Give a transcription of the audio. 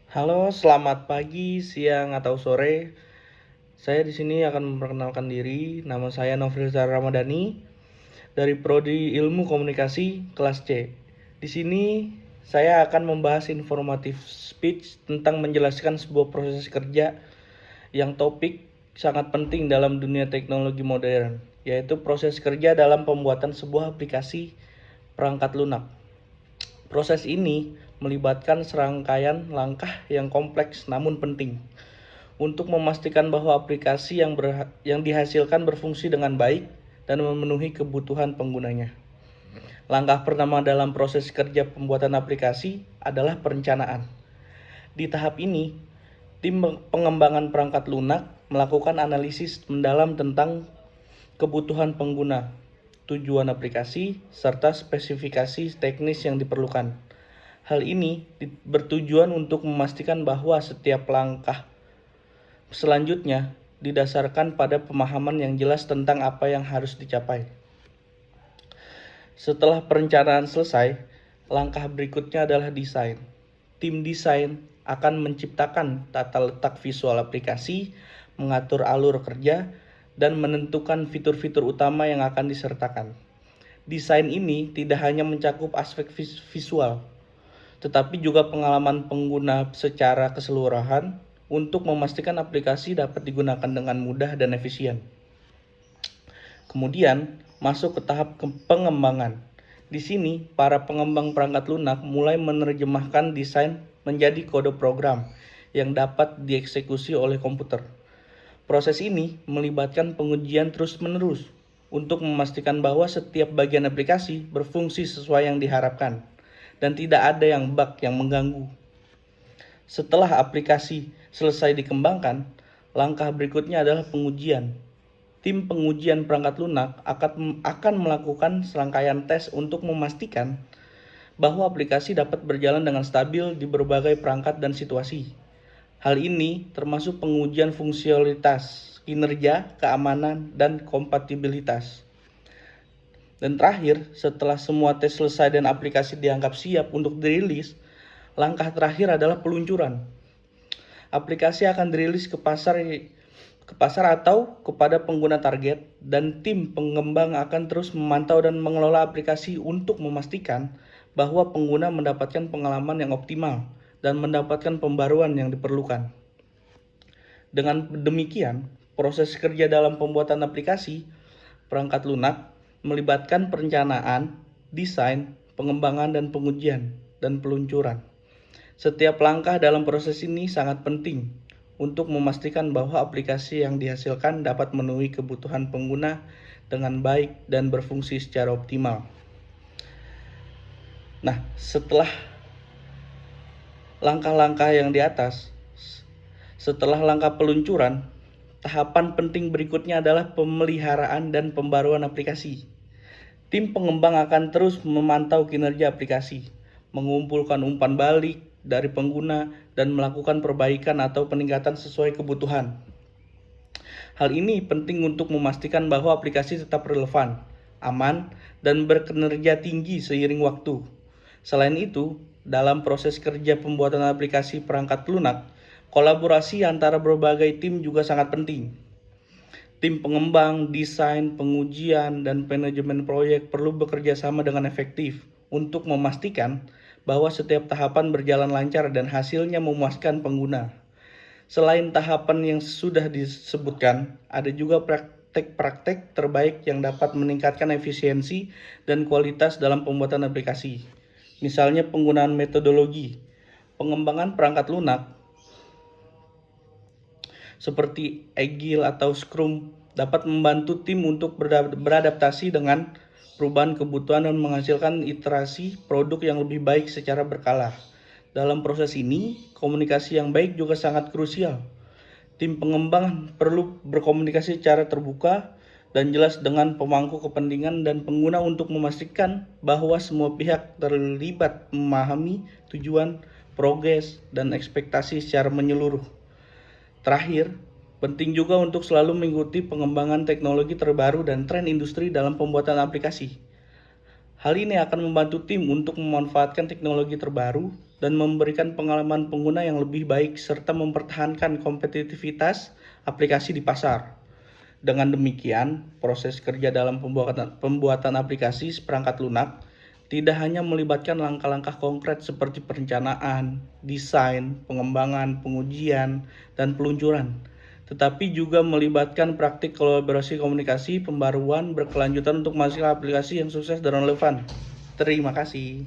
Halo, selamat pagi, siang, atau sore. Saya di sini akan memperkenalkan diri. Nama saya Nofrizar Ramadhani dari Prodi Ilmu Komunikasi kelas C. Di sini saya akan membahas informatif speech tentang menjelaskan sebuah proses kerja yang topik sangat penting dalam dunia teknologi modern, yaitu proses kerja dalam pembuatan sebuah aplikasi perangkat lunak. Proses ini melibatkan serangkaian langkah yang kompleks namun penting untuk memastikan bahwa aplikasi yang dihasilkan berfungsi dengan baik dan memenuhi kebutuhan penggunanya. Langkah pertama dalam proses kerja pembuatan aplikasi adalah perencanaan. Di tahap ini, tim pengembangan perangkat lunak melakukan analisis mendalam tentang kebutuhan pengguna, tujuan aplikasi, serta spesifikasi teknis yang diperlukan. Hal ini bertujuan untuk memastikan bahwa setiap langkah selanjutnya didasarkan pada pemahaman yang jelas tentang apa yang harus dicapai. Setelah perencanaan selesai, langkah berikutnya adalah desain. Tim desain akan menciptakan tata letak visual aplikasi, mengatur alur kerja, dan menentukan fitur-fitur utama yang akan disertakan. Desain ini tidak hanya mencakup aspek visual, tetapi juga pengalaman pengguna secara keseluruhan untuk memastikan aplikasi dapat digunakan dengan mudah dan efisien. Kemudian, masuk ke tahap pengembangan. Di sini, para pengembang perangkat lunak mulai menerjemahkan desain menjadi kode program yang dapat dieksekusi oleh komputer. Proses ini melibatkan pengujian terus-menerus untuk memastikan bahwa setiap bagian aplikasi berfungsi sesuai yang diharapkan dan tidak ada yang bug yang mengganggu. Setelah aplikasi selesai dikembangkan, langkah berikutnya adalah pengujian. Tim pengujian perangkat lunak akan melakukan serangkaian tes untuk memastikan bahwa aplikasi dapat berjalan dengan stabil di berbagai perangkat dan situasi. Hal ini termasuk pengujian fungsionalitas, kinerja, keamanan, dan kompatibilitas. Dan terakhir, setelah semua tes selesai dan aplikasi dianggap siap untuk dirilis, langkah terakhir adalah peluncuran. Aplikasi akan dirilis ke pasar atau kepada pengguna target, dan tim pengembang akan terus memantau dan mengelola aplikasi untuk memastikan bahwa pengguna mendapatkan pengalaman yang optimal dan mendapatkan pembaruan yang diperlukan. Dengan demikian, proses kerja dalam pembuatan aplikasi perangkat lunak melibatkan perencanaan, desain, pengembangan, dan pengujian, dan peluncuran. Setiap langkah dalam proses ini sangat penting untuk memastikan bahwa aplikasi yang dihasilkan dapat memenuhi kebutuhan pengguna dengan baik dan berfungsi secara optimal. Nah, setelah langkah-langkah yang di atas, setelah langkah peluncuran, tahapan penting berikutnya adalah pemeliharaan dan pembaruan aplikasi. Tim pengembang akan terus memantau kinerja aplikasi, mengumpulkan umpan balik dari pengguna, dan melakukan perbaikan atau peningkatan sesuai kebutuhan. Hal ini penting untuk memastikan bahwa aplikasi tetap relevan, aman, dan berkinerja tinggi seiring waktu. Selain itu, dalam proses kerja pembuatan aplikasi perangkat lunak, kolaborasi antara berbagai tim juga sangat penting. Tim pengembang, desain, pengujian, dan manajemen proyek perlu bekerja sama dengan efektif untuk memastikan bahwa setiap tahapan berjalan lancar dan hasilnya memuaskan pengguna. Selain tahapan yang sudah disebutkan, ada juga praktek-praktek terbaik yang dapat meningkatkan efisiensi dan kualitas dalam pembuatan aplikasi. Misalnya penggunaan metodologi pengembangan perangkat lunak seperti Agile atau Scrum dapat membantu tim untuk beradaptasi dengan perubahan kebutuhan dan menghasilkan iterasi produk yang lebih baik secara berkala. Dalam proses ini, komunikasi yang baik juga sangat krusial. Tim pengembang perlu berkomunikasi secara terbuka dan jelas dengan pemangku kepentingan dan pengguna untuk memastikan bahwa semua pihak terlibat memahami tujuan, progres, dan ekspektasi secara menyeluruh. Terakhir, penting juga untuk selalu mengikuti pengembangan teknologi terbaru dan tren industri dalam pembuatan aplikasi. Hal ini akan membantu tim untuk memanfaatkan teknologi terbaru dan memberikan pengalaman pengguna yang lebih baik serta mempertahankan kompetitivitas aplikasi di pasar. Dengan demikian, proses kerja dalam pembuatan aplikasi seperangkat lunak tidak hanya melibatkan langkah-langkah konkret seperti perencanaan, desain, pengembangan, pengujian, dan peluncuran, tetapi juga melibatkan praktik kolaborasi komunikasi, pembaruan berkelanjutan untuk menghasilkan aplikasi yang sukses dan relevan. Terima kasih.